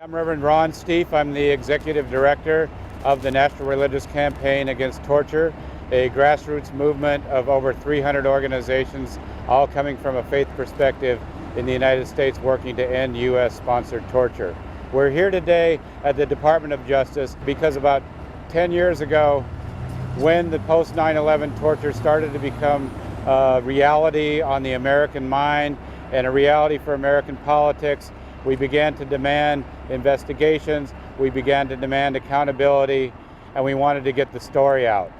I'm Reverend Ron Stief. I'm the Executive Director of the National Religious Campaign Against Torture, a grassroots movement of over 300 organizations, all coming from a faith perspective in the United States, working to end U.S.-sponsored torture. We're here today at the Department of Justice because about 10 years ago, when the post 9/11 torture started to become a reality on the American mind and a reality for American politics, we began to demand investigations, we began to demand accountability, and we wanted to get the story out.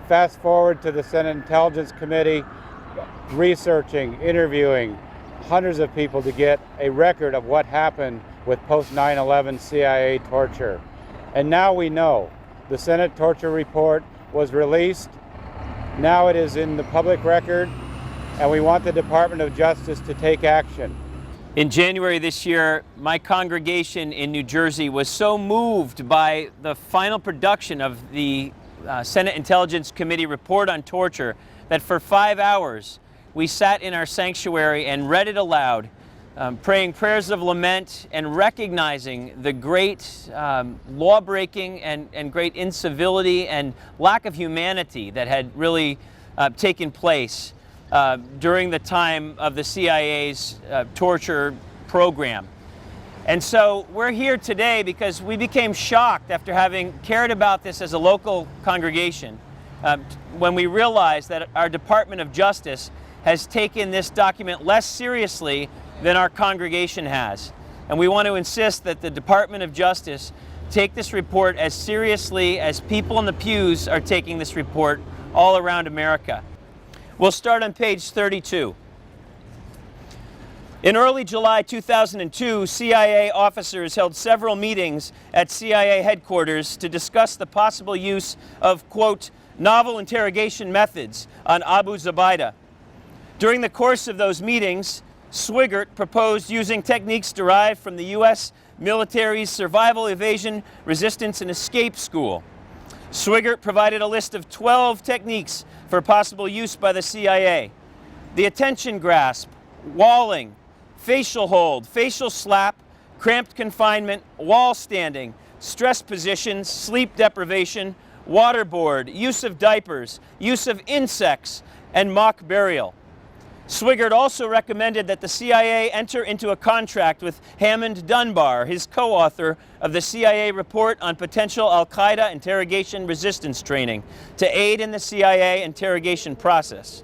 Fast forward to the Senate Intelligence Committee, researching, interviewing hundreds of people to get a record of what happened with post 9/11 CIA torture. And now we know. The Senate torture report was released. Now it is in the public record, and we want the Department of Justice to take action. In January this year, my congregation in New Jersey was so moved by the final production of the Senate Intelligence Committee report on torture that for 5 hours we sat in our sanctuary and read it aloud, praying prayers of lament and recognizing the great law-breaking and great incivility and lack of humanity that had really taken place during the time of the CIA's torture program. And so we're here today because we became shocked after having cared about this as a local congregation when we realized that our Department of Justice has taken this document less seriously than our congregation has. And we want to insist that the Department of Justice take this report as seriously as people in the pews are taking this report all around America. We'll start on page 32. In early July 2002, CIA officers held several meetings at CIA headquarters to discuss the possible use of, quote, novel interrogation methods on Abu Zubaydah. During the course of those meetings, Swigert proposed using techniques derived from the U.S. military's Survival, Evasion, Resistance, and Escape School. Swigert provided a list of 12 techniques for possible use by the CIA. The attention grasp, walling, facial hold, facial slap, cramped confinement, wall standing, stress positions, sleep deprivation, waterboard, use of diapers, use of insects, and mock burial. Swigert also recommended that the CIA enter into a contract with Hammond Dunbar, his co-author of the CIA report on potential al-Qaeda interrogation resistance training, to aid in the CIA interrogation process.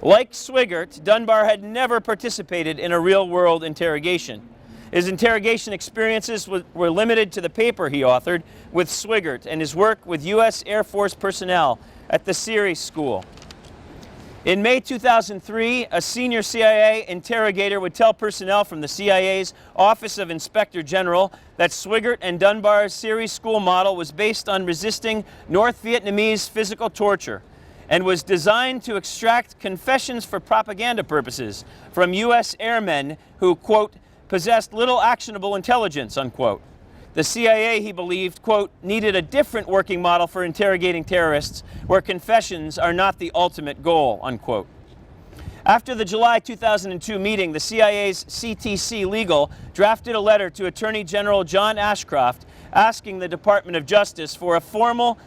Like Swigert, Dunbar had never participated in a real-world interrogation. His interrogation experiences were limited to the paper he authored with Swigert and his work with U.S. Air Force personnel at the Series School. In May 2003, a senior CIA interrogator would tell personnel from the CIA's Office of Inspector General that Swigert and Dunbar's Series School model was based on resisting North Vietnamese physical torture and was designed to extract confessions for propaganda purposes from U.S. airmen who, quote, possessed little actionable intelligence, unquote. The CIA, he believed, quote, needed a different working model for interrogating terrorists where confessions are not the ultimate goal, unquote. After the July 2002 meeting, the CIA's CTC Legal drafted a letter to Attorney General John Ashcroft asking the Department of Justice for a formal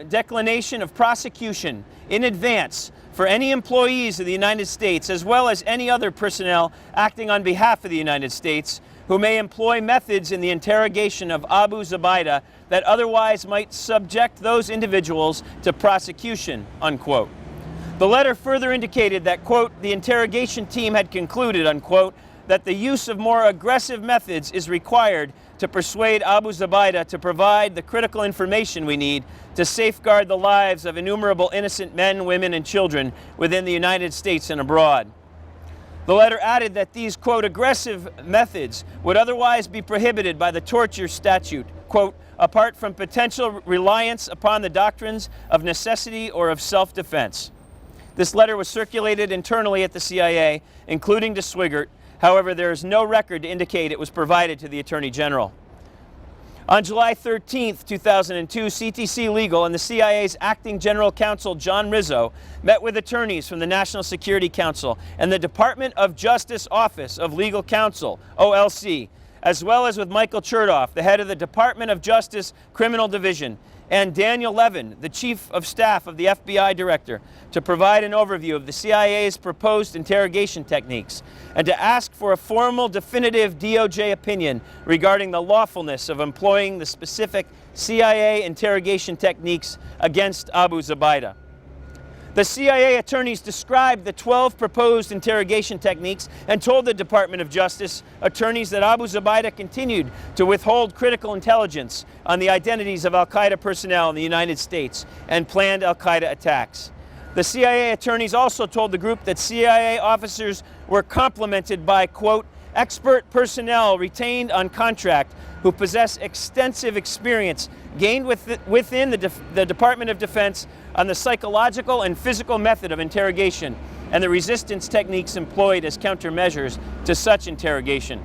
declination of prosecution in advance for any employees of the United States, as well as any other personnel acting on behalf of the United States, who may employ methods in the interrogation of Abu Zubaydah that otherwise might subject those individuals to prosecution, unquote. The letter further indicated that, quote, the interrogation team had concluded, unquote, that the use of more aggressive methods is required to persuade Abu Zubaydah to provide the critical information we need to safeguard the lives of innumerable innocent men, women, and children within the United States and abroad. The letter added that these, quote, aggressive methods would otherwise be prohibited by the torture statute, quote, apart from potential reliance upon the doctrines of necessity or of self-defense. This letter was circulated internally at the CIA, including to Swigert. However, there is no record to indicate it was provided to the Attorney General. On July 13, 2002, CTC Legal and the CIA's acting general counsel, John Rizzo, met with attorneys from the National Security Council and the Department of Justice Office of Legal Counsel, OLC, as well as with Michael Chertoff, the head of the Department of Justice Criminal Division, and Daniel Levin, the Chief of Staff of the FBI Director, to provide an overview of the CIA's proposed interrogation techniques and to ask for a formal, definitive DOJ opinion regarding the lawfulness of employing the specific CIA interrogation techniques against Abu Zubaydah. The CIA attorneys described the 12 proposed interrogation techniques and told the Department of Justice attorneys that Abu Zubaydah continued to withhold critical intelligence on the identities of al-Qaeda personnel in the United States and planned al-Qaeda attacks. The CIA attorneys also told the group that CIA officers were complemented by, quote, expert personnel retained on contract who possess extensive experience gained within the Department of Defense on the psychological and physical method of interrogation and the resistance techniques employed as countermeasures to such interrogation.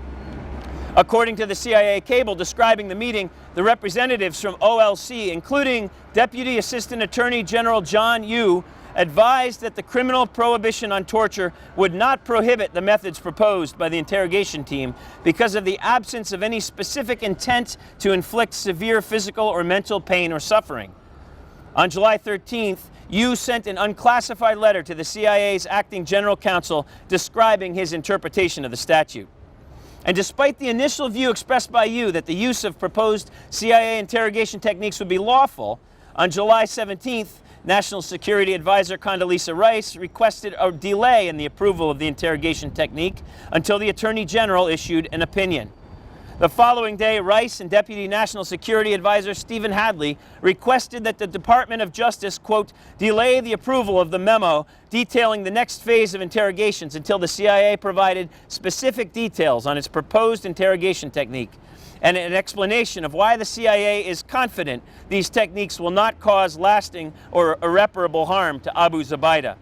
According to the CIA cable describing the meeting, the representatives from OLC, including Deputy Assistant Attorney General John Yoo, advised that the criminal prohibition on torture would not prohibit the methods proposed by the interrogation team because of the absence of any specific intent to inflict severe physical or mental pain or suffering. On July 13th, Yoo sent an unclassified letter to the CIA's acting general counsel describing his interpretation of the statute. And despite the initial view expressed by Yoo that the use of proposed CIA interrogation techniques would be lawful, on July 17th, National Security Advisor Condoleezza Rice requested a delay in the approval of the interrogation technique until the Attorney General issued an opinion. The following day, Rice and Deputy National Security Advisor Stephen Hadley requested that the Department of Justice, quote, delay the approval of the memo detailing the next phase of interrogations until the CIA provided specific details on its proposed interrogation technique and an explanation of why the CIA is confident these techniques will not cause lasting or irreparable harm to Abu Zubaydah.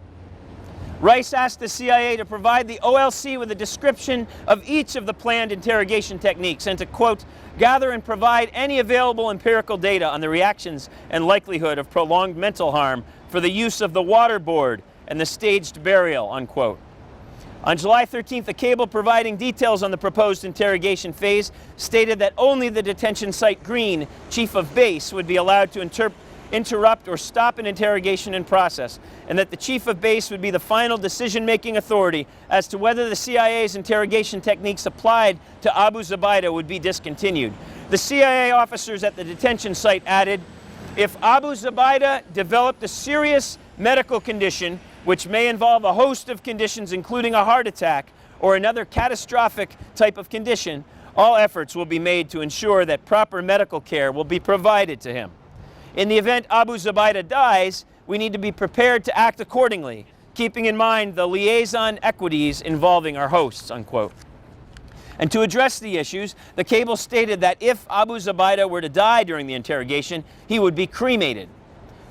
Rice asked the CIA to provide the OLC with a description of each of the planned interrogation techniques and to, quote, gather and provide any available empirical data on the reactions and likelihood of prolonged mental harm for the use of the waterboard and the staged burial, unquote. On July 13th, a cable providing details on the proposed interrogation phase stated that only the detention site Green, chief of base, would be allowed to interrupt or stop an interrogation in process, and that the chief of base would be the final decision-making authority as to whether the CIA's interrogation techniques applied to Abu Zubaydah would be discontinued. The CIA officers at the detention site added, if Abu Zubaydah developed a serious medical condition, which may involve a host of conditions including a heart attack or another catastrophic type of condition, all efforts will be made to ensure that proper medical care will be provided to him. In the event Abu Zubaydah dies, we need to be prepared to act accordingly, keeping in mind the liaison equities involving our hosts, unquote. And to address the issues, the cable stated that if Abu Zubaydah were to die during the interrogation, he would be cremated.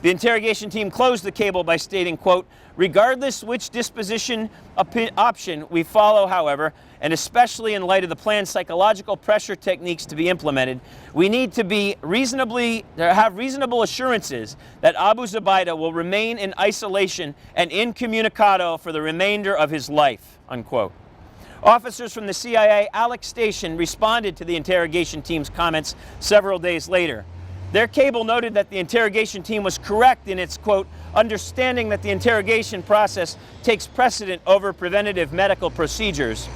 The interrogation team closed the cable by stating, quote, regardless which disposition option we follow, however, and especially in light of the planned psychological pressure techniques to be implemented, we need to have reasonable assurances that Abu Zubaydah will remain in isolation and incommunicado for the remainder of his life, unquote. Officers from the CIA Alex Station responded to the interrogation team's comments several days later. Their cable noted that the interrogation team was correct in its, quote, understanding that the interrogation process takes precedent over preventative medical procedures.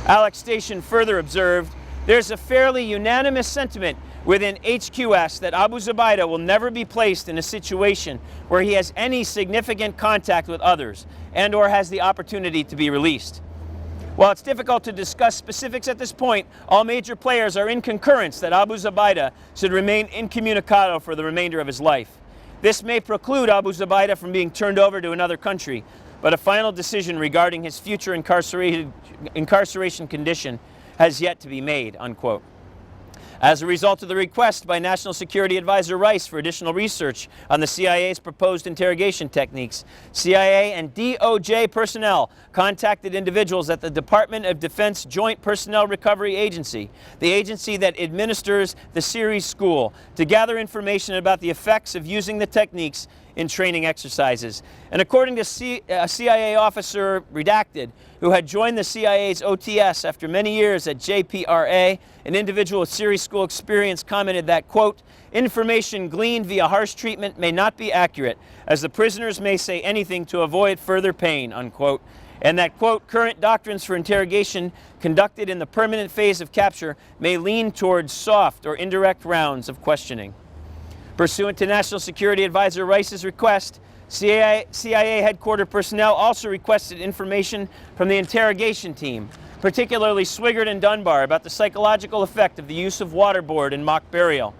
Alex Station further observed, there's a fairly unanimous sentiment within HQS that Abu Zubaydah will never be placed in a situation where he has any significant contact with others and or has the opportunity to be released. While it's difficult to discuss specifics at this point, all major players are in concurrence that Abu Zubaydah should remain incommunicado for the remainder of his life. This may preclude Abu Zubaydah from being turned over to another country, but a final decision regarding his future incarceration condition has yet to be made, unquote. As a result of the request by National Security Advisor Rice for additional research on the CIA's proposed interrogation techniques, CIA and DOJ personnel contacted individuals at the Department of Defense Joint Personnel Recovery Agency, the agency that administers the Series School, to gather information about the effects of using the techniques in training exercises. And according to a CIA officer, redacted, who had joined the CIA's OTS after many years at JPRA, an individual with series school experience commented that, quote, information gleaned via harsh treatment may not be accurate, as the prisoners may say anything to avoid further pain, unquote. And that, quote, current doctrines for interrogation conducted in the permanent phase of capture may lean towards soft or indirect rounds of questioning. Pursuant to National Security Advisor Rice's request, CIA headquarters personnel also requested information from the interrogation team, particularly Swigert and Dunbar, about the psychological effect of the use of waterboard in mock burial.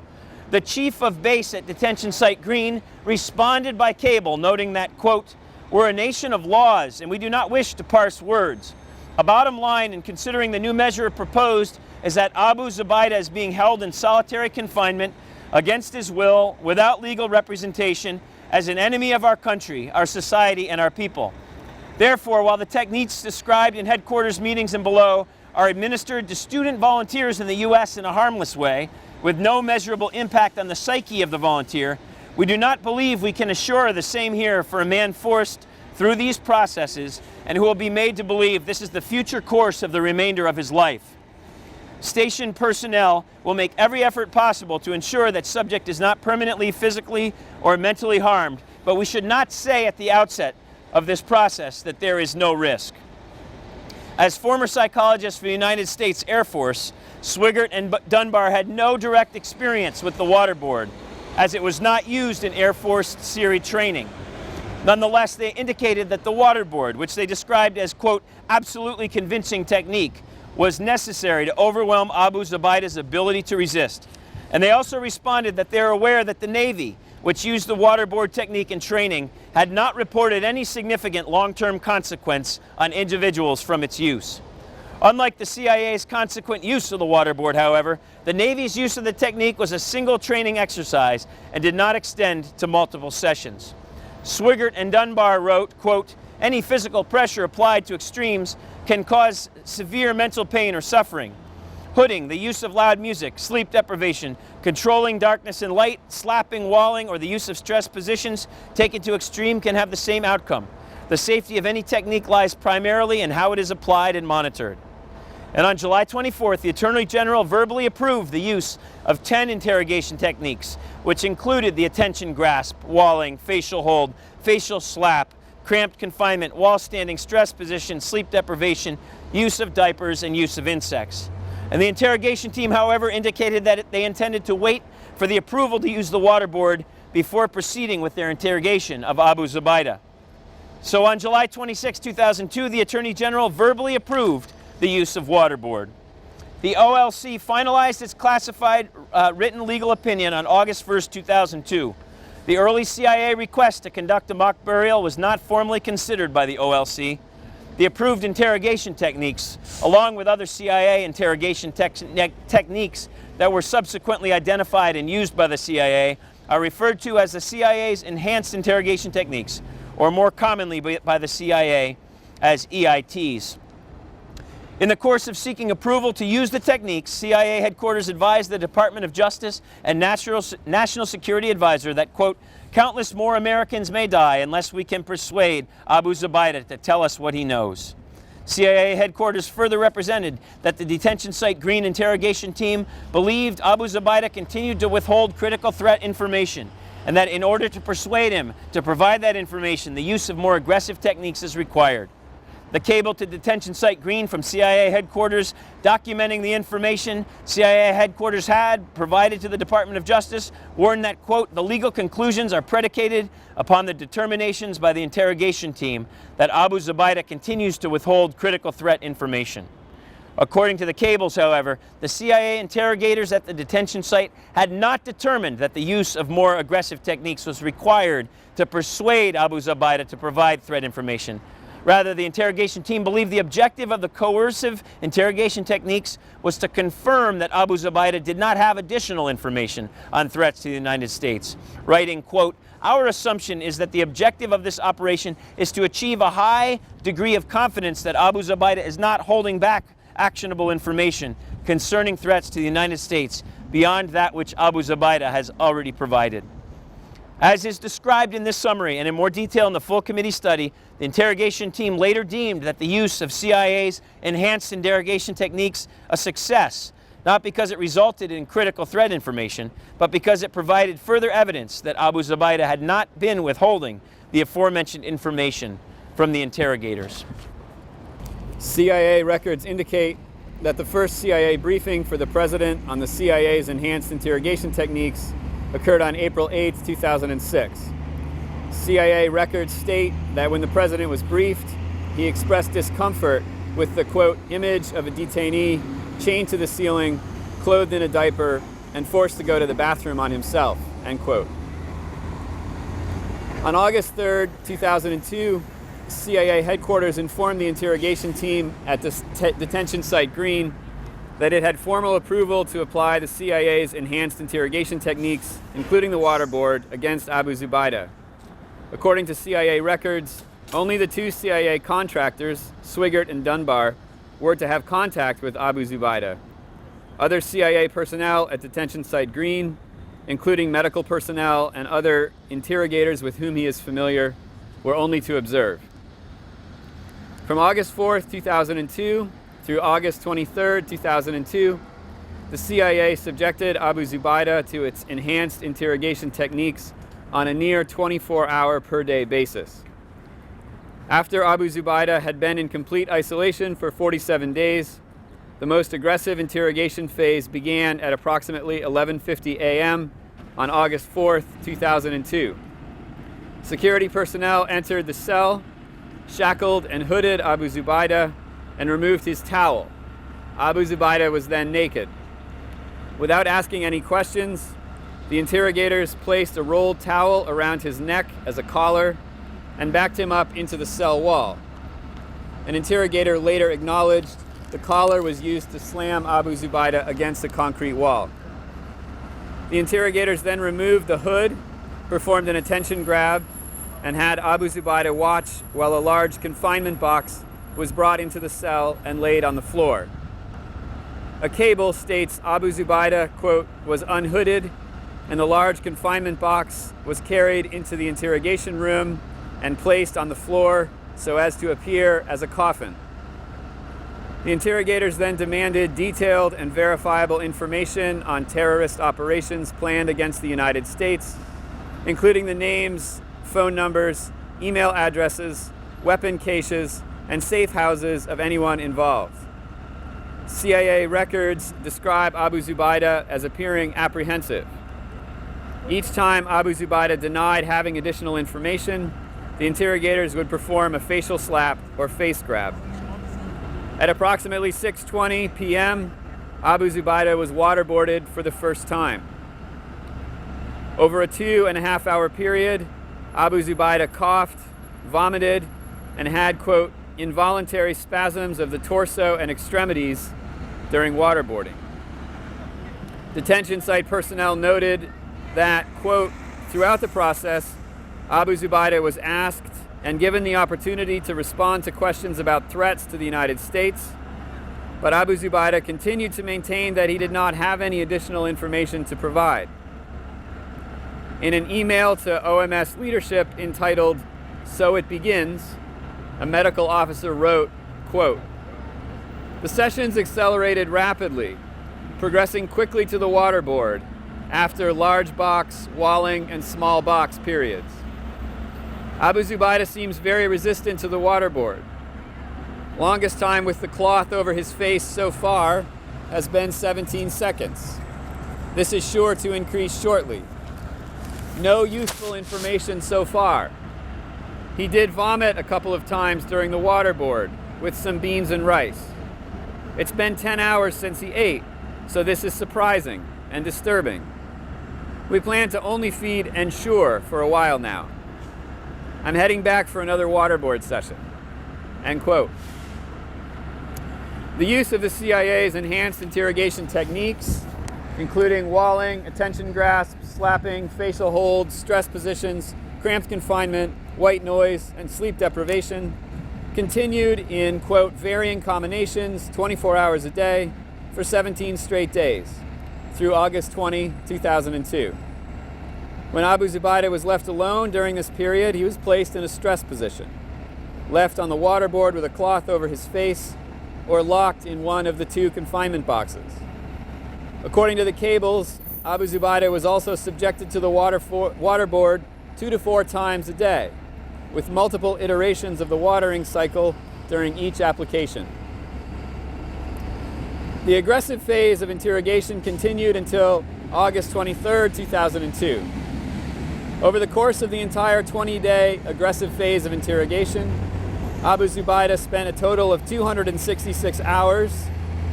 The chief of base at Detention Site Green responded by cable, noting that, quote, we're a nation of laws and we do not wish to parse words. A bottom line in considering the new measure proposed is that Abu Zubaydah is being held in solitary confinement against his will, without legal representation, as an enemy of our country, our society, and our people. Therefore, while the techniques described in headquarters meetings and below are administered to student volunteers in the U.S. in a harmless way, with no measurable impact on the psyche of the volunteer, we do not believe we can assure the same here for a man forced through these processes and who will be made to believe this is the future course of the remainder of his life. Station personnel will make every effort possible to ensure that subject is not permanently physically or mentally harmed, but we should not say at the outset of this process that there is no risk. As former psychologists for the United States Air Force, Swigert and Dunbar had no direct experience with the waterboard, as it was not used in Air Force SERE training. Nonetheless, they indicated that the waterboard, which they described as, quote, absolutely convincing technique, was necessary to overwhelm Abu Zubaydah's ability to resist. And they also responded that they're aware that the Navy, which used the waterboard technique in training, had not reported any significant long-term consequence on individuals from its use. Unlike the CIA's consequent use of the waterboard, however, the Navy's use of the technique was a single training exercise and did not extend to multiple sessions. Swigert and Dunbar wrote, quote, any physical pressure applied to extremes can cause severe mental pain or suffering. Hooding, the use of loud music, sleep deprivation, controlling darkness and light, slapping, walling, or the use of stress positions taken to extreme can have the same outcome. The safety of any technique lies primarily in how it is applied and monitored. And on July 24th, the Attorney General verbally approved the use of 10 interrogation techniques, which included the attention grasp, walling, facial hold, facial slap, cramped confinement, wall standing, stress position, sleep deprivation, use of diapers, and use of insects. And the interrogation team, however, indicated that they intended to wait for the approval to use the waterboard before proceeding with their interrogation of Abu Zubaydah. So on July 26, 2002, the Attorney General verbally approved the use of waterboard. The OLC finalized its classified written legal opinion on August 1, 2002. The early CIA request to conduct a mock burial was not formally considered by the OLC. The approved interrogation techniques, along with other CIA interrogation techniques that were subsequently identified and used by the CIA, are referred to as the CIA's enhanced interrogation techniques, or more commonly by the CIA as EITs. In the course of seeking approval to use the techniques, CIA headquarters advised the Department of Justice and National Security Advisor that, quote, countless more Americans may die unless we can persuade Abu Zubaydah to tell us what he knows. CIA headquarters further represented that the detention site Green interrogation team believed Abu Zubaydah continued to withhold critical threat information, and that in order to persuade him to provide that information, the use of more aggressive techniques is required. The cable to detention site Green from CIA headquarters documenting the information CIA headquarters had provided to the Department of Justice warned that, quote, the legal conclusions are predicated upon the determinations by the interrogation team that Abu Zubaydah continues to withhold critical threat information. According to the cables, however, the CIA interrogators at the detention site had not determined that the use of more aggressive techniques was required to persuade Abu Zubaydah to provide threat information. Rather, the interrogation team believed the objective of the coercive interrogation techniques was to confirm that Abu Zubaydah did not have additional information on threats to the United States, writing, quote, our assumption is that the objective of this operation is to achieve a high degree of confidence that Abu Zubaydah is not holding back actionable information concerning threats to the United States beyond that which Abu Zubaydah has already provided. As is described in this summary and in more detail in the full committee study, the interrogation team later deemed that the use of CIA's enhanced interrogation techniques a success, not because it resulted in critical threat information, but because it provided further evidence that Abu Zubaydah had not been withholding the aforementioned information from the interrogators. CIA records indicate that the first CIA briefing for the President on the CIA's enhanced interrogation techniques occurred on April 8, 2006. CIA records state that when the President was briefed, he expressed discomfort with the, quote, image of a detainee chained to the ceiling, clothed in a diaper, and forced to go to the bathroom on himself, end quote. On August 3, 2002, CIA headquarters informed the interrogation team at the detention site Green that it had formal approval to apply the CIA's enhanced interrogation techniques, including the waterboard, against Abu Zubaydah. According to CIA records, only the two CIA contractors, Swigert and Dunbar, were to have contact with Abu Zubaydah. Other CIA personnel at detention site Green, including medical personnel and other interrogators with whom he is familiar, were only to observe. From August 4, 2002 through August 23, 2002, the CIA subjected Abu Zubaydah to its enhanced interrogation techniques on a near 24-hour per day basis. After Abu Zubaydah had been in complete isolation for 47 days, the most aggressive interrogation phase began at approximately 11:50 a.m. on August 4, 2002. Security personnel entered the cell, shackled and hooded Abu Zubaydah, and removed his towel. Abu Zubaydah was then naked. Without asking any questions, the interrogators placed a rolled towel around his neck as a collar and backed him up into the cell wall. An interrogator later acknowledged the collar was used to slam Abu Zubaydah against a concrete wall. The interrogators then removed the hood, performed an attention grab, and had Abu Zubaydah watch while a large confinement box was brought into the cell and laid on the floor. A cable states Abu Zubaydah, quote, was unhooded, and the large confinement box was carried into the interrogation room and placed on the floor so as to appear as a coffin. The interrogators then demanded detailed and verifiable information on terrorist operations planned against the United States, including the names, phone numbers, email addresses, weapon caches, and safe houses of anyone involved. CIA records describe Abu Zubaydah as appearing apprehensive. Each time Abu Zubaydah denied having additional information, the interrogators would perform a facial slap or face grab. At approximately 6:20 p.m., Abu Zubaydah was waterboarded for the first time. Over a 2.5-hour period, Abu Zubaydah coughed, vomited, and had, quote, involuntary spasms of the torso and extremities during waterboarding. Detention site personnel noted that, quote, throughout the process, Abu Zubaydah was asked and given the opportunity to respond to questions about threats to the United States, but Abu Zubaydah continued to maintain that he did not have any additional information to provide. In an email to OMS leadership entitled, "So It Begins," a medical officer wrote, quote, "The sessions accelerated rapidly, progressing quickly to the waterboard after large box, walling, and small box periods. Abu Zubaydah seems very resistant to the waterboard. Longest time with the cloth over his face so far has been 17 seconds. This is sure to increase shortly. No useful information so far. He did vomit a couple of times during the waterboard with some beans and rice. It's been 10 hours since he ate, so this is surprising and disturbing. We plan to only feed Ensure for a while now. I'm heading back for another waterboard session." End quote. The use of the CIA's enhanced interrogation techniques, including walling, attention grasp, slapping, facial holds, stress positions, cramped confinement, white noise, and sleep deprivation, continued in, quote, varying combinations 24 hours a day for 17 straight days through August 20, 2002. When Abu Zubaydah was left alone during this period, he was placed in a stress position, left on the waterboard with a cloth over his face, or locked in one of the 2 confinement boxes. According to the cables, Abu Zubaydah was also subjected to the waterboard 2 to 4 times a day, with multiple iterations of the watering cycle during each application. The aggressive phase of interrogation continued until August 23, 2002. Over the course of the entire 20-day aggressive phase of interrogation, Abu Zubaydah spent a total of 266 hours,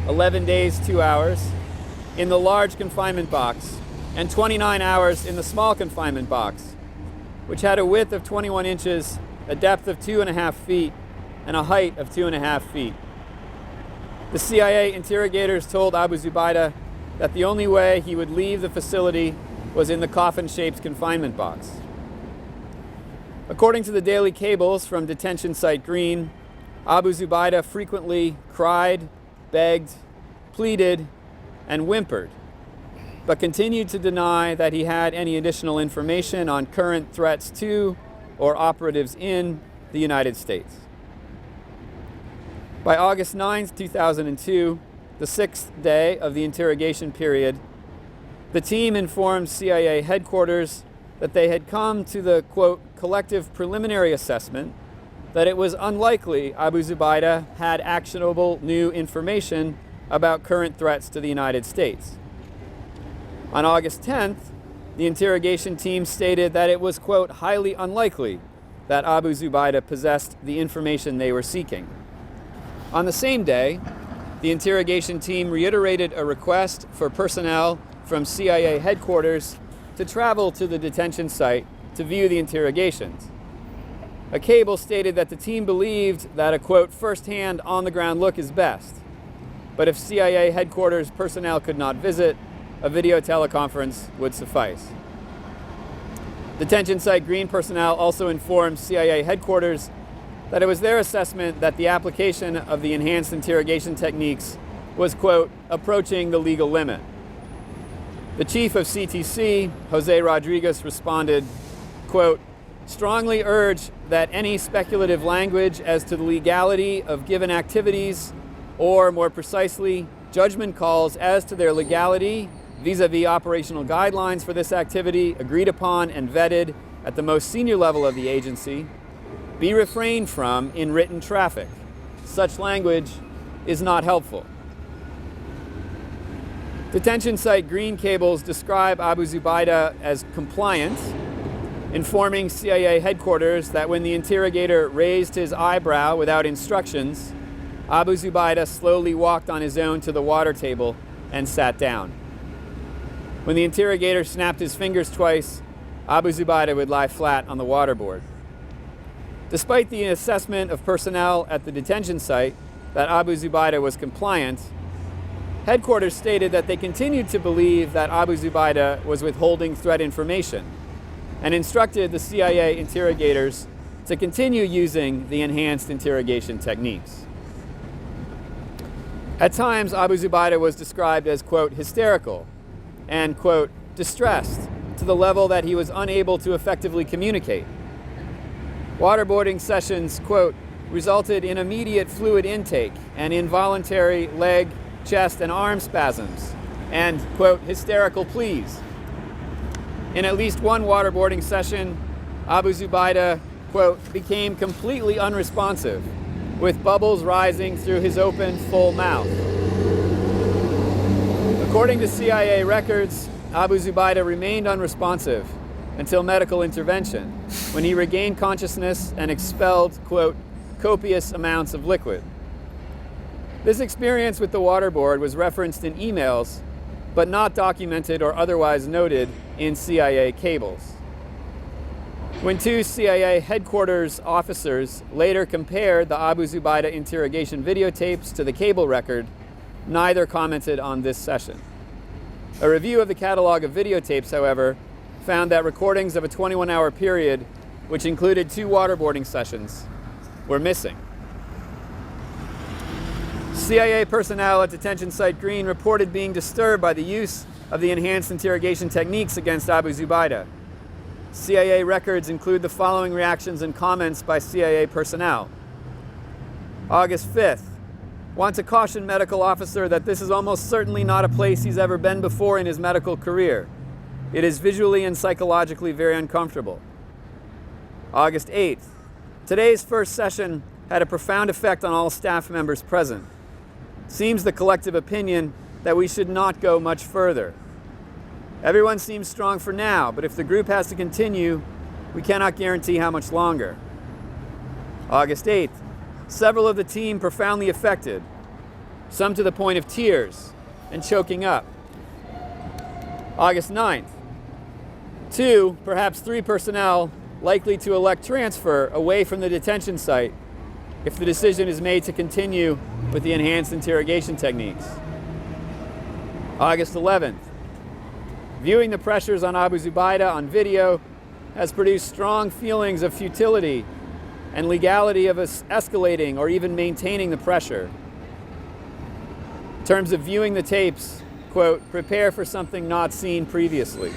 11 days, 2 hours, in the large confinement box, and 29 hours in the small confinement box, which had a width of 21 inches, a depth of 2.5 feet, and a height of 2.5 feet. The CIA interrogators told Abu Zubaydah that the only way he would leave the facility was in the coffin-shaped confinement box. According to the daily cables from detention site Green, Abu Zubaydah frequently cried, begged, pleaded, and whimpered, but continued to deny that he had any additional information on current threats to or operatives in the United States. By August 9, 2002, the 6th day of the interrogation period, the team informed CIA headquarters that they had come to the, quote, collective preliminary assessment that it was unlikely Abu Zubaydah had actionable new information about current threats to the United States. On August 10th, the interrogation team stated that it was, quote, highly unlikely that Abu Zubaydah possessed the information they were seeking. On the same day, the interrogation team reiterated a request for personnel from CIA headquarters to travel to the detention site to view the interrogations. A cable stated that the team believed that a, quote, first-hand, on-the-ground look is best. But if CIA headquarters personnel could not visit, a video teleconference would suffice. Detention site Green personnel also informed CIA headquarters that it was their assessment that the application of the enhanced interrogation techniques was, quote, approaching the legal limit. The chief of CTC, Jose Rodriguez, responded, quote, strongly urge that any speculative language as to the legality of given activities, or more precisely, judgment calls as to their legality vis-a-vis operational guidelines for this activity agreed upon and vetted at the most senior level of the agency, be refrained from in written traffic. Such language is not helpful. Detention site Green cables describe Abu Zubaydah as compliant, informing CIA headquarters that when the interrogator raised his eyebrow without instructions, Abu Zubaydah slowly walked on his own to the water table and sat down. When the interrogator snapped his fingers twice, Abu Zubaydah would lie flat on the waterboard. Despite the assessment of personnel at the detention site that Abu Zubaydah was compliant, headquarters stated that they continued to believe that Abu Zubaydah was withholding threat information and instructed the CIA interrogators to continue using the enhanced interrogation techniques. At times, Abu Zubaydah was described as, quote, hysterical and, quote, distressed to the level that he was unable to effectively communicate. Waterboarding sessions, quote, resulted in immediate fluid intake and involuntary leg, chest, and arm spasms, and, quote, hysterical pleas. In at least one waterboarding session, Abu Zubaydah, quote, became completely unresponsive, with bubbles rising through his open, full mouth. According to CIA records, Abu Zubaydah remained unresponsive until medical intervention, when he regained consciousness and expelled, quote, copious amounts of liquid. This experience with the waterboard was referenced in emails, but not documented or otherwise noted in CIA cables. When 2 CIA headquarters officers later compared the Abu Zubaydah interrogation videotapes to the cable record, neither commented on this session. A review of the catalog of videotapes, however, found that recordings of a 21-hour period, which included 2 waterboarding sessions, were missing. CIA personnel at detention site Green reported being disturbed by the use of the enhanced interrogation techniques against Abu Zubaydah, CIA records include the following reactions and comments by CIA personnel. August 5th. Want to caution medical officer that this is almost certainly not a place he's ever been before in his medical career. It is visually and psychologically very uncomfortable. August 8th. Today's first session had a profound effect on all staff members present. Seems the collective opinion that we should not go much further. Everyone seems strong for now, but if the group has to continue, we cannot guarantee how much longer. August 8th. Several of the team profoundly affected, some to the point of tears and choking up. August 9th. 2, perhaps 3 personnel likely to elect transfer away from the detention site if the decision is made to continue with the enhanced interrogation techniques. August 11th. Viewing the pressures on Abu Zubaydah on video has produced strong feelings of futility and legality of us escalating or even maintaining the pressure. In terms of viewing the tapes, quote, prepare for something not seen previously.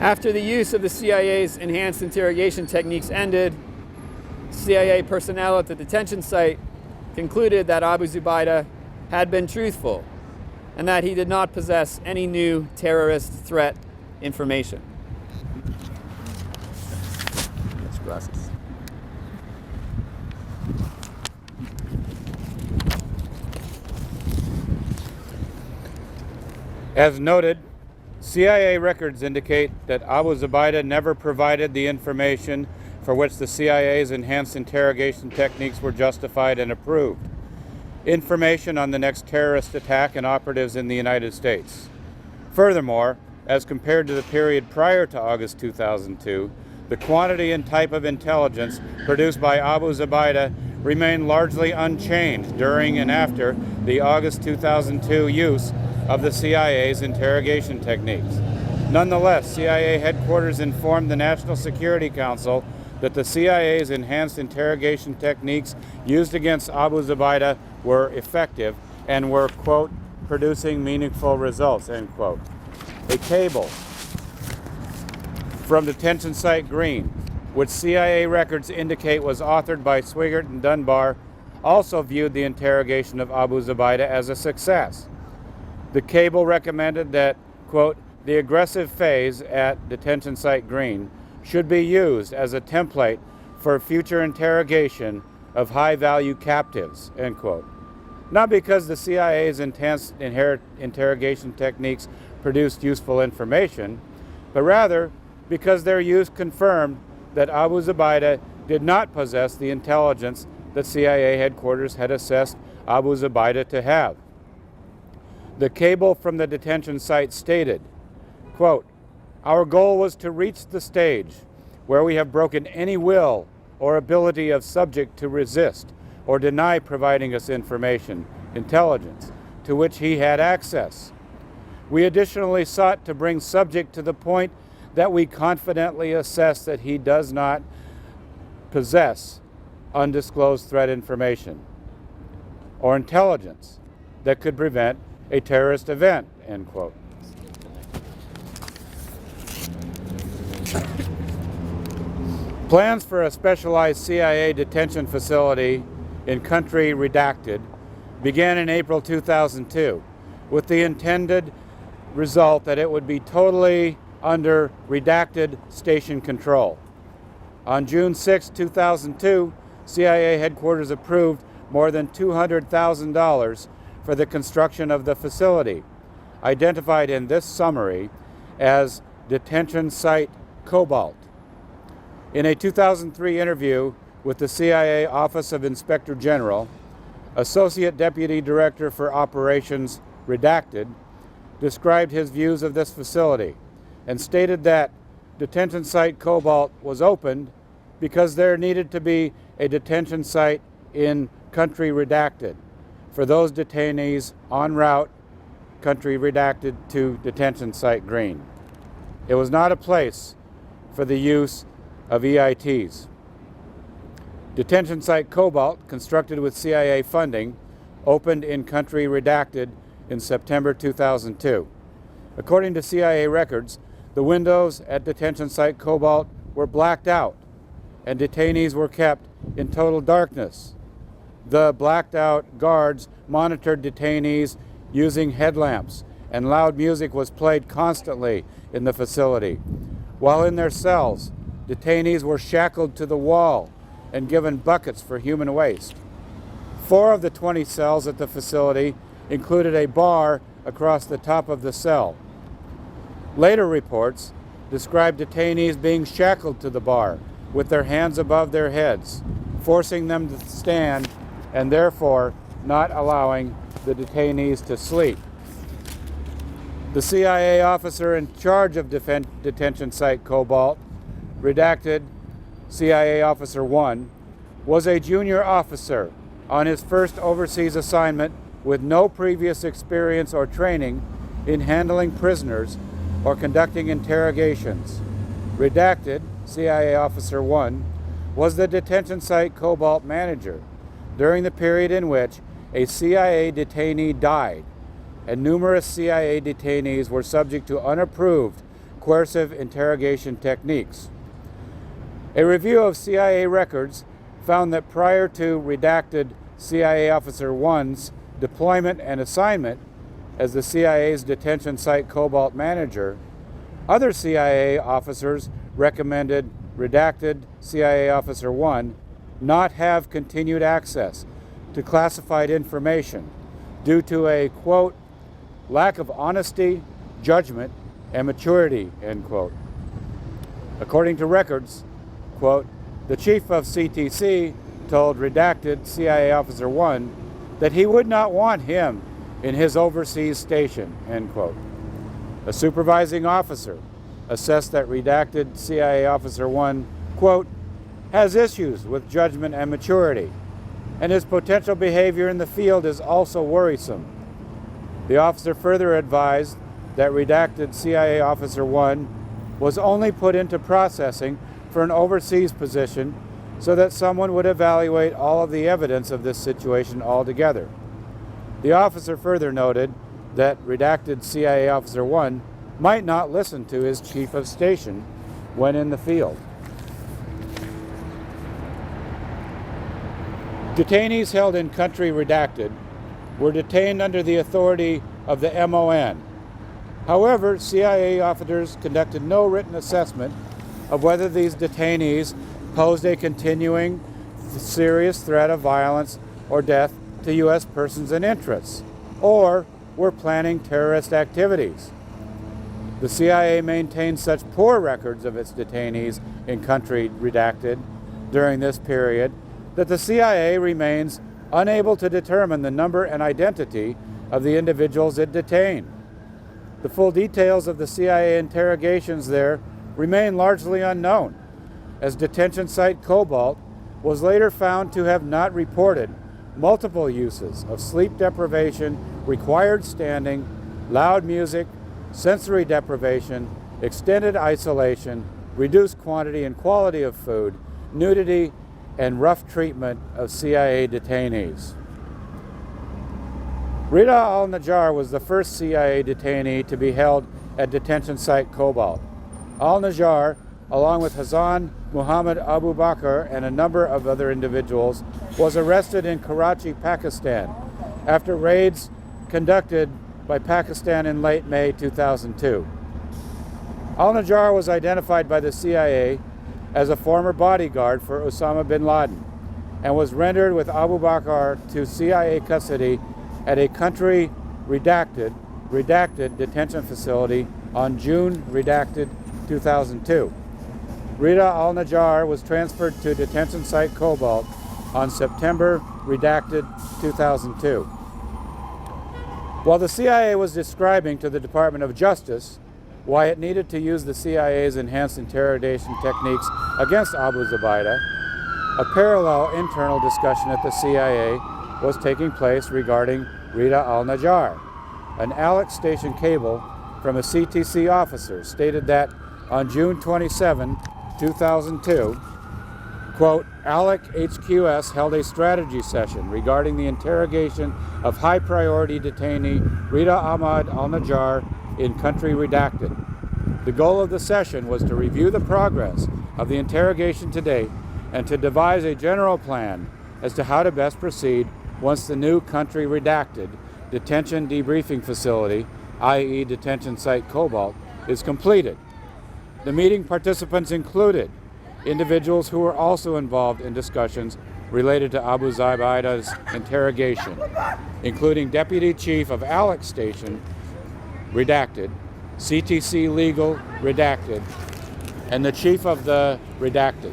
After the use of the CIA's enhanced interrogation techniques ended, CIA personnel at the detention site concluded that Abu Zubaydah had been truthful and that he did not possess any new terrorist threat information. Glasses. As noted, CIA records indicate that Abu Zubaydah never provided the information for which the CIA's enhanced interrogation techniques were justified and approved. Information on the next terrorist attack and operatives in the United States. Furthermore, as compared to the period prior to August 2002, the quantity and type of intelligence produced by Abu Zubaydah remained largely unchanged during and after the August 2002 use of the CIA's interrogation techniques. Nonetheless, CIA headquarters informed the National Security Council that the CIA's enhanced interrogation techniques used against Abu Zubaydah were effective and were, quote, producing meaningful results, end quote. A cable from detention site Green, which CIA records indicate was authored by Swigert and Dunbar, also viewed the interrogation of Abu Zubaydah as a success. The cable recommended that, quote, the aggressive phase at detention site Green should be used as a template for future interrogation of high-value captives, end quote. Not because the CIA's enhanced interrogation techniques produced useful information, but rather because their use confirmed that Abu Zubaydah did not possess the intelligence that CIA headquarters had assessed Abu Zubaydah to have. The cable from the detention site stated, quote, our goal was to reach the stage where we have broken any will or ability of subject to resist or deny providing us information, intelligence, to which he had access. We additionally sought to bring subject to the point that we confidently assess that he does not possess undisclosed threat information or intelligence that could prevent a terrorist event, end quote. Plans for a specialized CIA detention facility in country redacted began in April 2002 with the intended result that it would be totally under redacted station control. On June 6, 2002, CIA headquarters approved more than $200,000 for the construction of the facility, identified in this summary as Detention Site Cobalt. In a 2003 interview with the CIA Office of Inspector General, Associate Deputy Director for Operations, redacted, described his views of this facility and stated that Detention Site Cobalt was opened because there needed to be a detention site in country redacted for those detainees en route, country redacted, to Detention Site Green. It was not a place for the use of EITs. Detention Site Cobalt, constructed with CIA funding, opened in country redacted in September 2002. According to CIA records, The windows at detention site Cobalt were blacked out, and detainees were kept in total darkness. The blacked out guards monitored detainees using headlamps, and loud music was played constantly in the facility. While in their cells, detainees were shackled to the wall and given buckets for human waste. 4 of the 20 cells at the facility included a bar across the top of the cell. Later reports described detainees being shackled to the bar with their hands above their heads, forcing them to stand and therefore not allowing the detainees to sleep. The CIA officer in charge of detention site Cobalt, redacted CIA Officer 1, was a junior officer on his first overseas assignment with no previous experience or training in handling prisoners or conducting interrogations. Redacted CIA Officer 1 was the detention site Cobalt manager during the period in which a CIA detainee died, and numerous CIA detainees were subject to unapproved coercive interrogation techniques. A review of CIA records found that prior to redacted CIA Officer 1's deployment and assignment as the CIA's detention site Cobalt manager, other CIA officers recommended redacted CIA Officer 1 not have continued access to classified information due to a, quote, lack of honesty, judgment, and maturity, end quote. According to records, quote, the chief of CTC told redacted CIA Officer 1 that he would not want him in his overseas station, end quote. A supervising officer assessed that redacted CIA Officer 1, quote, has issues with judgment and maturity, and his potential behavior in the field is also worrisome. The officer further advised that redacted CIA Officer 1 was only put into processing for an overseas position so that someone would evaluate all of the evidence of this situation altogether. The officer further noted that redacted CIA Officer 1 might not listen to his chief of station when in the field. Detainees held in country redacted were detained under the authority of the MON. However, CIA officers conducted no written assessment of whether these detainees posed a continuing serious threat of violence or death to U.S. persons and interests, or were planning terrorist activities. The CIA maintained such poor records of its detainees in country redacted during this period that the CIA remains unable to determine the number and identity of the individuals it detained. The full details of the CIA interrogations there remain largely unknown, as detention site Cobalt was later found to have not reported multiple uses of sleep deprivation, required standing, loud music, sensory deprivation, extended isolation, reduced quantity and quality of food, nudity, and rough treatment of CIA detainees. Rita al-Najjar was the first CIA detainee to be held at detention site Cobalt. Al-Najjar, along with Hassan Muhammad Abu Bakr and a number of other individuals, was arrested in Karachi, Pakistan, after raids conducted by Pakistan in late May 2002. Al-Najjar was identified by the CIA as a former bodyguard for Osama bin Laden and was rendered with Abu Bakr to CIA custody at a country redacted detention facility on June 2002. Rita al-Najjar was transferred to detention site Cobalt on September 2002. While the CIA was describing to the Department of Justice why it needed to use the CIA's enhanced interrogation techniques against Abu Zubaydah, a parallel internal discussion at the CIA was taking place regarding Rita al-Najjar. An ALEC station cable from a CTC officer stated that on June 27, 2002, quote, ALEC HQS held a strategy session regarding the interrogation of high-priority detainee Rita Ahmad al-Najjar in country redacted. The goal of the session was to review the progress of the interrogation to date and to devise a general plan as to how to best proceed once the new country redacted detention debriefing facility, i.e. detention site Cobalt, is completed. The meeting participants included individuals who were also involved in discussions related to Abu Zubaydah's interrogation, including Deputy Chief of Alex Station, redacted, CTC Legal, redacted, and the Chief of the redacted.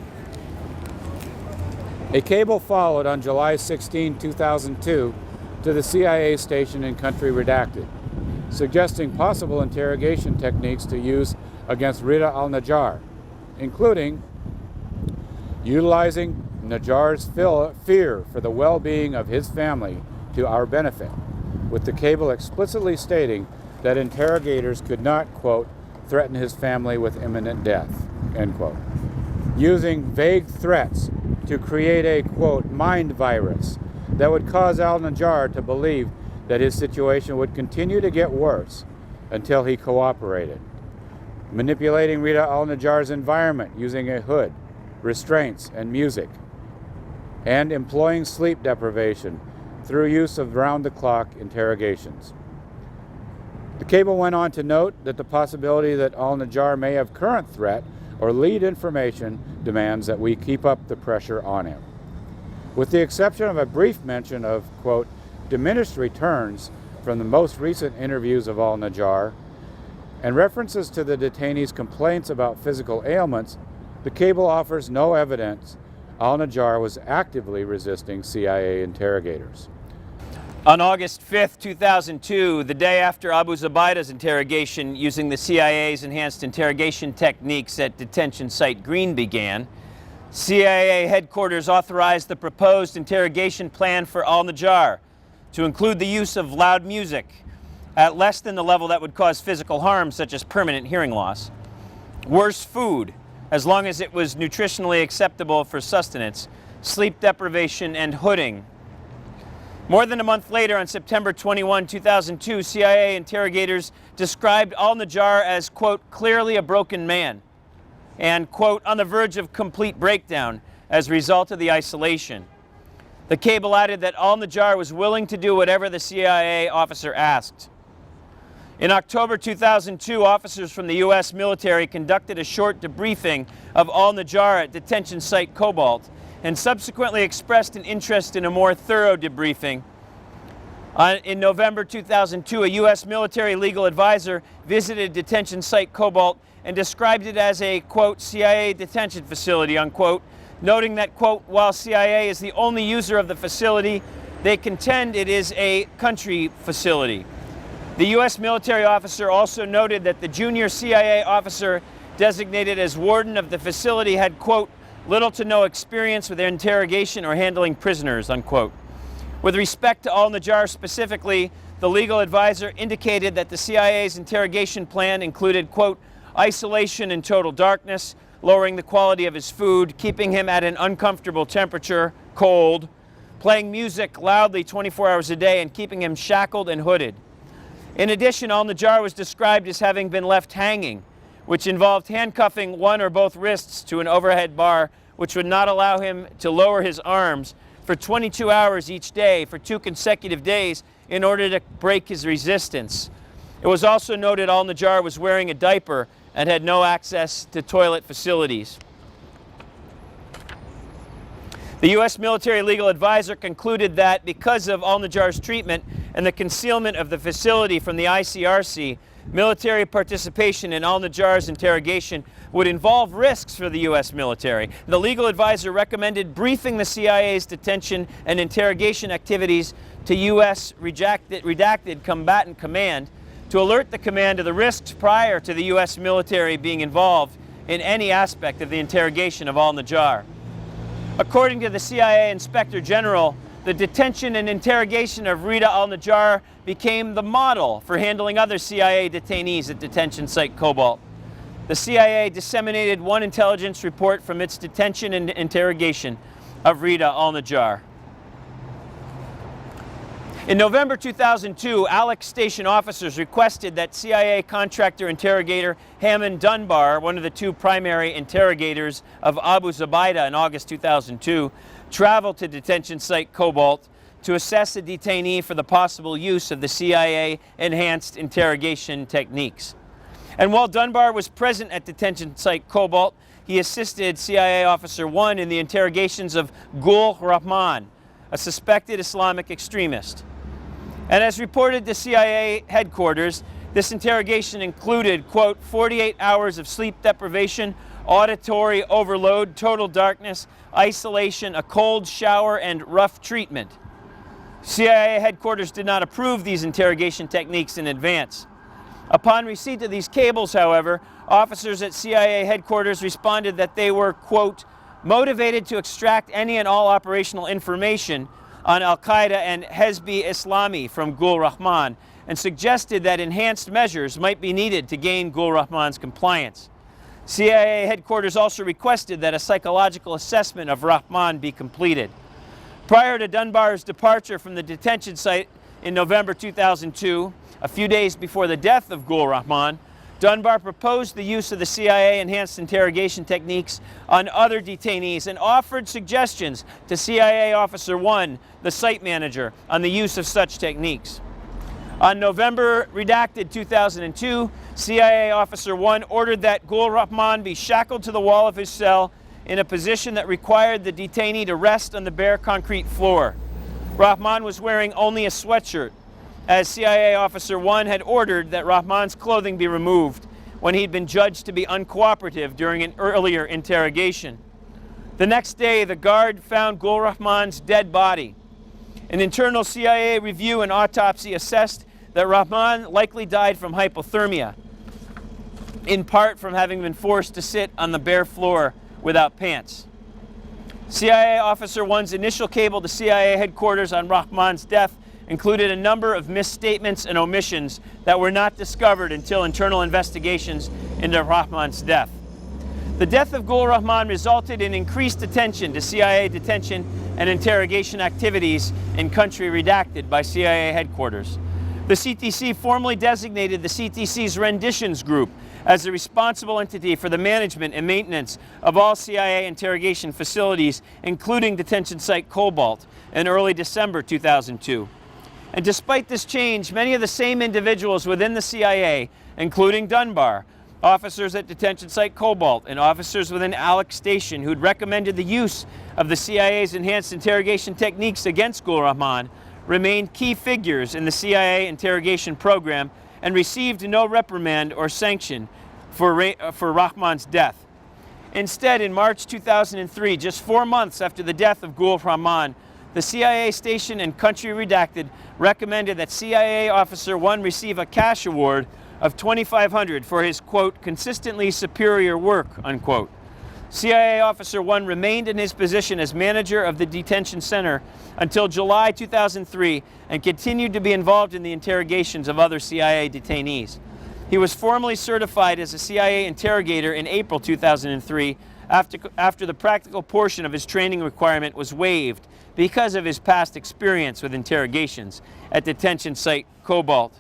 A cable followed on July 16, 2002 to the CIA station in country redacted, suggesting possible interrogation techniques to use against Rida al-Najjar, including utilizing Najjar's fear for the well-being of his family to our benefit, with the cable explicitly stating that interrogators could not, quote, threaten his family with imminent death, end quote. Using vague threats to create a, quote, mind virus that would cause al-Najjar to believe that his situation would continue to get worse until he cooperated. Manipulating Rida al-Najjar's environment using a hood, restraints, and music, and employing sleep deprivation through use of round-the-clock interrogations. The cable went on to note that the possibility that al-Najjar may have current threat or lead information demands that we keep up the pressure on him. With the exception of a brief mention of, quote, diminished returns from the most recent interviews of al-Najjar and references to the detainee's complaints about physical ailments, the cable offers no evidence al-Najjar was actively resisting CIA interrogators. On August 5th, 2002, the day after Abu Zubaydah's interrogation using the CIA's enhanced interrogation techniques at detention site Green began, CIA headquarters authorized the proposed interrogation plan for al-Najjar to include the use of loud music at less than the level that would cause physical harm, such as permanent hearing loss, worse food, as long as it was nutritionally acceptable for sustenance, sleep deprivation, and hooding. More than a month later, on September 21, 2002, CIA interrogators described al-Najjar as, quote, clearly a broken man and, quote, on the verge of complete breakdown as a result of the isolation. The cable added that al-Najjar was willing to do whatever the CIA officer asked. In October 2002, officers from the U.S. military conducted a short debriefing of al-Najjar at detention site Cobalt and subsequently expressed an interest in a more thorough debriefing. In November 2002, a U.S. military legal advisor visited detention site Cobalt and described it as a, quote, CIA detention facility, unquote, noting that, quote, while CIA is the only user of the facility, they contend it is a country facility. The U.S. military officer also noted that the junior CIA officer designated as warden of the facility had, quote, little to no experience with interrogation or handling prisoners, unquote. With respect to al-Najjar specifically, the legal advisor indicated that the CIA's interrogation plan included, quote, isolation in total darkness, lowering the quality of his food, keeping him at an uncomfortable temperature, cold, playing music loudly 24 hours a day, and keeping him shackled and hooded. In addition, al-Najjar was described as having been left hanging, which involved handcuffing one or both wrists to an overhead bar, which would not allow him to lower his arms for 22 hours each day for 2 consecutive days in order to break his resistance. It was also noted al-Najjar was wearing a diaper and had no access to toilet facilities. The U.S. military legal advisor concluded that because of al-Najjar's treatment and the concealment of the facility from the ICRC, military participation in al-Najjar's interrogation would involve risks for the U.S. military. The legal advisor recommended briefing the CIA's detention and interrogation activities to U.S. redacted combatant command to alert the command of the risks prior to the U.S. military being involved in any aspect of the interrogation of al-Najjar. According to the CIA Inspector General, the detention and interrogation of Rida al-Najjar became the model for handling other CIA detainees at detention site Cobalt. The CIA disseminated one intelligence report from its detention and interrogation of Rida al-Najjar. In November 2002, Alex station officers requested that CIA contractor interrogator Hammond Dunbar, one of the two primary interrogators of Abu Zubaydah in August 2002, travel to detention site Cobalt to assess a detainee for the possible use of the CIA enhanced interrogation techniques. And while Dunbar was present at detention site Cobalt, he assisted CIA Officer 1 in the interrogations of Gul Rahman, a suspected Islamic extremist. And as reported to CIA headquarters, this interrogation included, quote, 48 hours of sleep deprivation, auditory overload, total darkness, isolation, a cold shower, and rough treatment. CIA headquarters did not approve these interrogation techniques in advance. Upon receipt of these cables, however, officers at CIA headquarters responded that they were, quote, motivated to extract any and all operational information on Al-Qaeda and Hezb Islami from Gul Rahman, and suggested that enhanced measures might be needed to gain Gul Rahman's compliance. CIA headquarters also requested that a psychological assessment of Rahman be completed. Prior to Dunbar's departure from the detention site in November 2002, a few days before the death of Gul Rahman, Dunbar proposed the use of the CIA enhanced interrogation techniques on other detainees and offered suggestions to CIA Officer 1, the site manager, on the use of such techniques. On November redacted 2002, CIA Officer 1 ordered that Gul Rahman be shackled to the wall of his cell in a position that required the detainee to rest on the bare concrete floor. Rahman was wearing only a sweatshirt, as CIA Officer 1 had ordered that Rahman's clothing be removed when he'd been judged to be uncooperative during an earlier interrogation. The next day, the guard found Gul Rahman's dead body. An internal CIA review and autopsy assessed that Rahman likely died from hypothermia, in part from having been forced to sit on the bare floor without pants. CIA Officer 1's initial cable to CIA headquarters on Rahman's death included a number of misstatements and omissions that were not discovered until internal investigations into Rahman's death. The death of Gul Rahman resulted in increased attention to CIA detention and interrogation activities in country redacted by CIA headquarters. The CTC formally designated the CTC's renditions group as the responsible entity for the management and maintenance of all CIA interrogation facilities, including detention site Cobalt, in early December 2002. And despite this change, many of the same individuals within the CIA, including Dunbar, officers at detention site Cobalt, and officers within Alex Station who'd recommended the use of the CIA's enhanced interrogation techniques against Gul Rahman, remained key figures in the CIA interrogation program and received no reprimand or sanction for Rahman's death. Instead, in March 2003, just 4 months after the death of Gul Rahman, the CIA station and country redacted recommended that CIA Officer 1 receive a cash award of $2,500 for his, quote, consistently superior work, unquote. CIA Officer 1 remained in his position as manager of the detention center until July 2003 and continued to be involved in the interrogations of other CIA detainees. He was formally certified as a CIA interrogator in April 2003 after the practical portion of his training requirement was waived because of his past experience with interrogations at detention site Cobalt.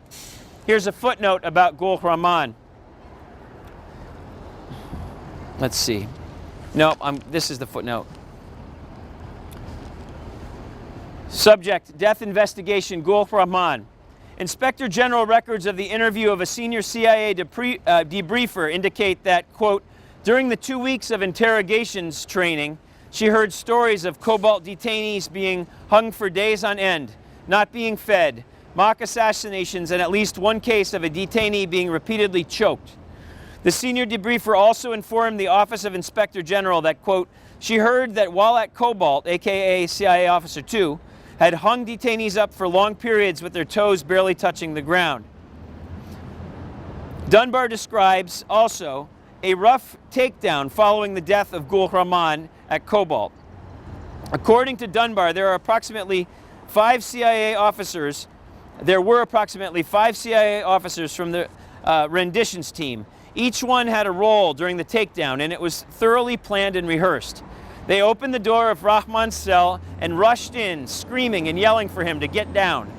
Here's a footnote about Gul Rahman. Let's see. No, this is the footnote. Subject, death investigation, Gul Rahman. Inspector General records of the interview of a senior CIA debriefer indicate that, quote, during the 2 weeks of interrogations training, she heard stories of Cobalt detainees being hung for days on end, not being fed, mock assassinations, and at least one case of a detainee being repeatedly choked. The senior debriefer also informed the Office of Inspector General that, quote, she heard that while at Cobalt, aka CIA Officer 2, had hung detainees up for long periods with their toes barely touching the ground. Dunbar describes also a rough takedown following the death of Gul Rahman at Cobalt. According to Dunbar, there were approximately 5 CIA officers from the renditions team. Each one had a role during the takedown, and it was thoroughly planned and rehearsed. They opened the door of Rahman's cell and rushed in, screaming and yelling for him to get down.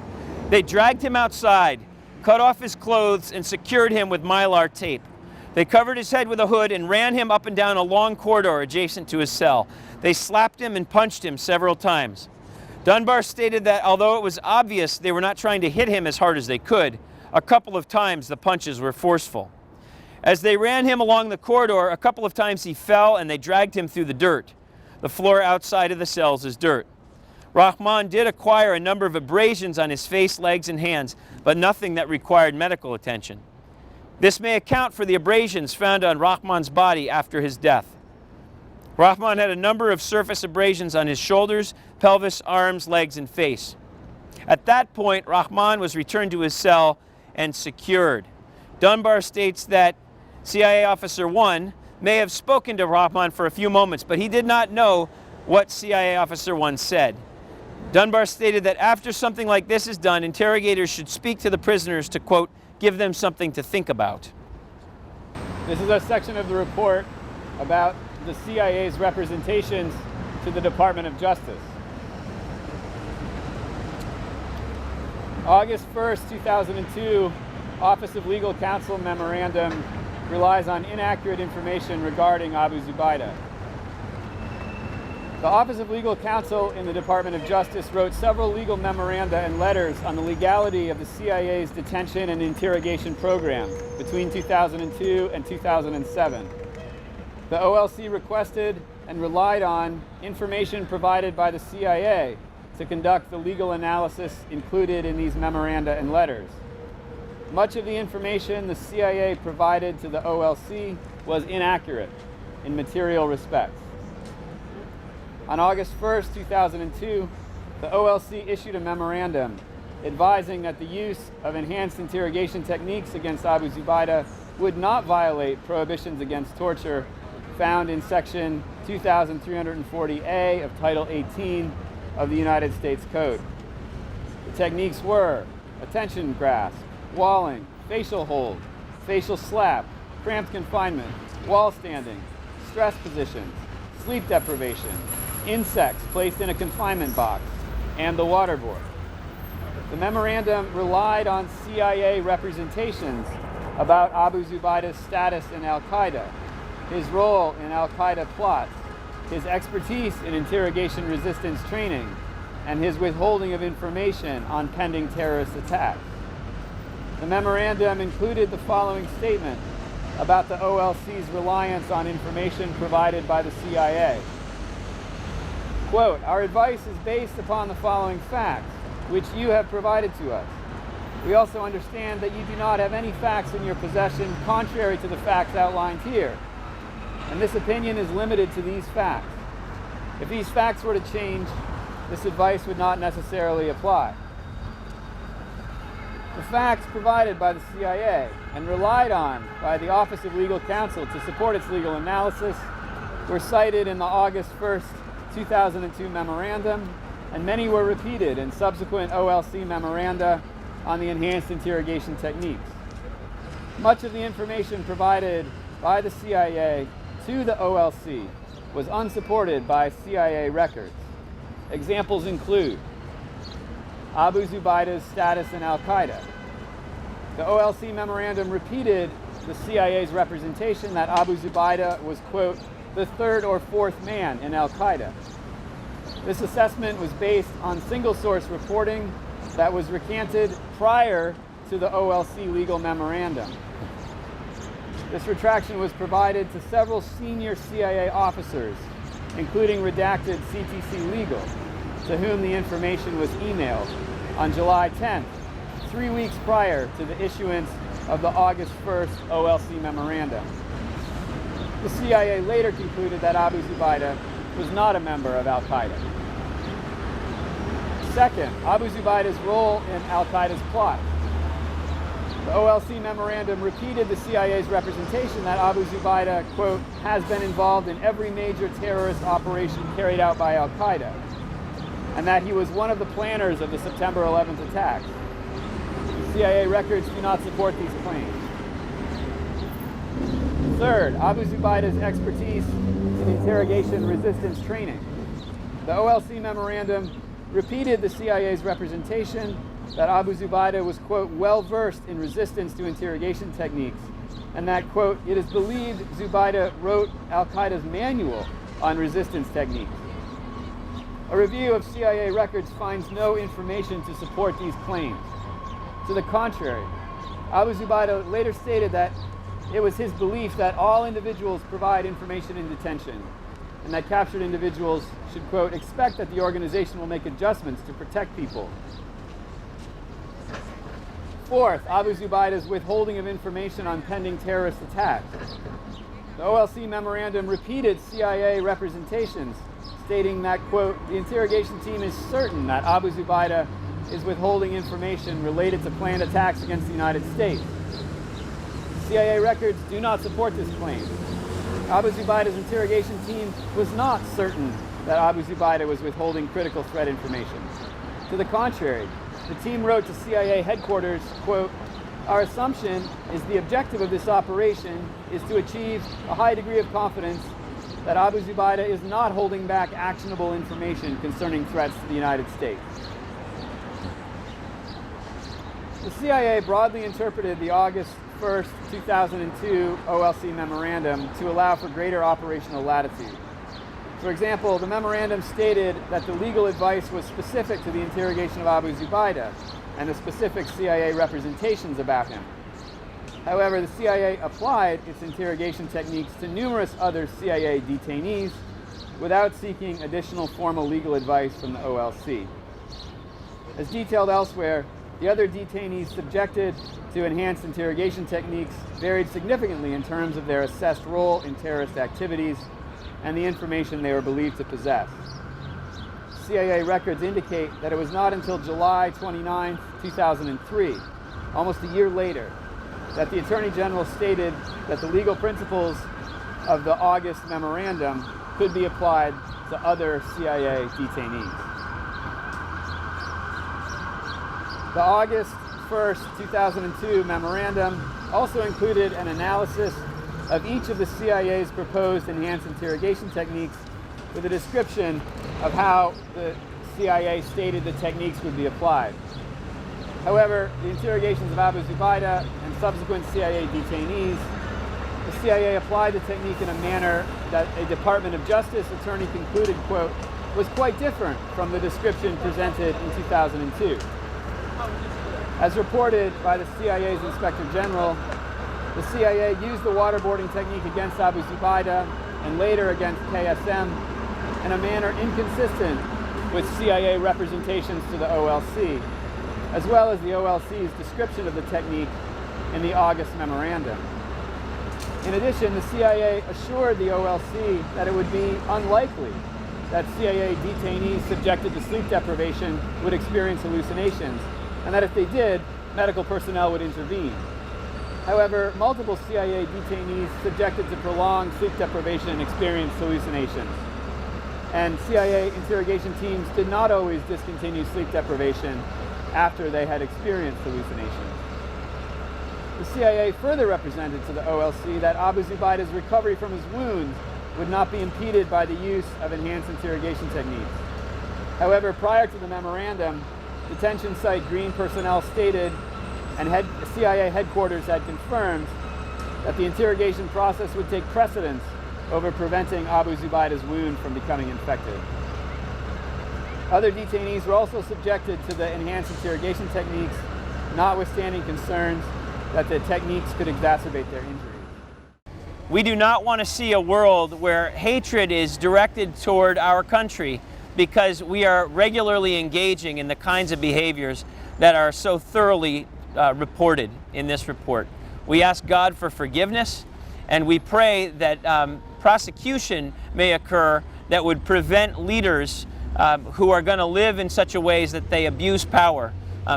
They dragged him outside, cut off his clothes, and secured him with mylar tape. They covered his head with a hood and ran him up and down a long corridor adjacent to his cell. They slapped him and punched him several times. Dunbar stated that although it was obvious they were not trying to hit him as hard as they could, a couple of times the punches were forceful. As they ran him along the corridor, a couple of times he fell and they dragged him through the dirt. The floor outside of the cells is dirt. Rahman did acquire a number of abrasions on his face, legs, and hands, but nothing that required medical attention. This may account for the abrasions found on Rahman's body after his death. Rahman had a number of surface abrasions on his shoulders, pelvis, arms, legs, and face. At that point, Rahman was returned to his cell and secured. Dunbar states that CIA Officer 1 may have spoken to Rahman for a few moments, but he did not know what CIA Officer 1 said. Dunbar stated that after something like this is done, interrogators should speak to the prisoners to, quote, give them something to think about. This is a section of the report about the CIA's representations to the Department of Justice. August 1st, 2002, Office of Legal Counsel memorandum relies on inaccurate information regarding Abu Zubaydah. The Office of Legal Counsel in the Department of Justice wrote several legal memoranda and letters on the legality of the CIA's detention and interrogation program between 2002 and 2007. The OLC requested and relied on information provided by the CIA to conduct the legal analysis included in these memoranda and letters. Much of the information the CIA provided to the OLC was inaccurate in material respects. On August 1st, 2002, the OLC issued a memorandum advising that the use of enhanced interrogation techniques against Abu Zubaydah would not violate prohibitions against torture found in Section 2340A of Title 18 of the United States Code. The techniques were attention grasp, walling, facial hold, facial slap, cramped confinement, wall standing, stress positions, sleep deprivation, insects placed in a confinement box, and the waterboard. The memorandum relied on CIA representations about Abu Zubaydah's status in Al-Qaeda, his role in Al-Qaeda plots, his expertise in interrogation resistance training, and his withholding of information on pending terrorist attacks. The memorandum included the following statement about the OLC's reliance on information provided by the CIA. Quote, our advice is based upon the following facts, which you have provided to us. We also understand that you do not have any facts in your possession contrary to the facts outlined here, and this opinion is limited to these facts. If these facts were to change, this advice would not necessarily apply. The facts provided by the CIA and relied on by the Office of Legal Counsel to support its legal analysis were cited in the August 1st, 2002 memorandum, and many were repeated in subsequent OLC memoranda on the enhanced interrogation techniques. Much of the information provided by the CIA to the OLC was unsupported by CIA records. Examples include Abu Zubaydah's status in Al-Qaeda. The OLC memorandum repeated the CIA's representation that Abu Zubaydah was, quote, the third or fourth man in Al-Qaeda. This assessment was based on single-source reporting that was recanted prior to the OLC legal memorandum. This retraction was provided to several senior CIA officers, including redacted CTC Legal, to whom the information was emailed on July 10th, 3 weeks prior to the issuance of the August 1st OLC memorandum. The CIA later concluded that Abu Zubaydah was not a member of Al-Qaeda. Second, Abu Zubaydah's role in Al-Qaeda's plot. The OLC memorandum repeated the CIA's representation that Abu Zubaydah, quote, has been involved in every major terrorist operation carried out by Al-Qaeda, and that he was one of the planners of the September 11th attacks. CIA records do not support these claims. Third, Abu Zubaydah's expertise in interrogation resistance training. The OLC memorandum repeated the CIA's representation that Abu Zubaydah was, quote, well-versed in resistance to interrogation techniques, and that, quote, it is believed Zubaydah wrote al-Qaeda's manual on resistance techniques. A review of CIA records finds no information to support these claims. To the contrary, Abu Zubaydah later stated that it was his belief that all individuals provide information in detention, and that captured individuals should, quote, expect that the organization will make adjustments to protect people. Fourth, Abu Zubaydah's withholding of information on pending terrorist attacks. The OLC memorandum repeated CIA representations, stating that, quote, the interrogation team is certain that Abu Zubaydah is withholding information related to planned attacks against the United States. CIA records do not support this claim. Abu Zubaydah's interrogation team was not certain that Abu Zubaydah was withholding critical threat information. To the contrary, the team wrote to CIA headquarters, quote, our assumption is the objective of this operation is to achieve a high degree of confidence that Abu Zubaydah is not holding back actionable information concerning threats to the United States. The CIA broadly interpreted the August 1st, 2002 OLC memorandum to allow for greater operational latitude. For example, the memorandum stated that the legal advice was specific to the interrogation of Abu Zubaydah and the specific CIA representations about him. However, the CIA applied its interrogation techniques to numerous other CIA detainees without seeking additional formal legal advice from the OLC. As detailed elsewhere, the other detainees subjected to enhanced interrogation techniques varied significantly in terms of their assessed role in terrorist activities and the information they were believed to possess. CIA records indicate that it was not until July 29, 2003, almost a year later, that the Attorney General stated that the legal principles of the August memorandum could be applied to other CIA detainees. The August 1st, 2002 memorandum also included an analysis of each of the CIA's proposed enhanced interrogation techniques with a description of how the CIA stated the techniques would be applied. However, the interrogations of Abu Zubaydah and subsequent CIA detainees, the CIA applied the technique in a manner that a Department of Justice attorney concluded, quote, was quite different from the description presented in 2002. As reported by the CIA's Inspector General, the CIA used the waterboarding technique against Abu Zubaydah and later against KSM in a manner inconsistent with CIA representations to the OLC, as well as the OLC's description of the technique in the August memorandum. In addition, the CIA assured the OLC that it would be unlikely that CIA detainees subjected to sleep deprivation would experience hallucinations, and that if they did, medical personnel would intervene. However, multiple CIA detainees subjected to prolonged sleep deprivation experienced hallucinations. And CIA interrogation teams did not always discontinue sleep deprivation after they had experienced hallucinations. The CIA further represented to the OLC that Abu Zubaydah's recovery from his wounds would not be impeded by the use of enhanced interrogation techniques. However, prior to the memorandum, detention site Green personnel stated, and CIA headquarters had confirmed, that the interrogation process would take precedence over preventing Abu Zubaydah's wound from becoming infected. Other detainees were also subjected to the enhanced interrogation techniques, notwithstanding concerns that the techniques could exacerbate their injuries. We do not want to see a world where hatred is directed toward our country because we are regularly engaging in the kinds of behaviors that are so thoroughly reported in this report. We ask God for forgiveness, and we pray that prosecution may occur that would prevent leaders who are going to live in such a ways that they abuse power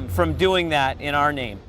from doing that in our name.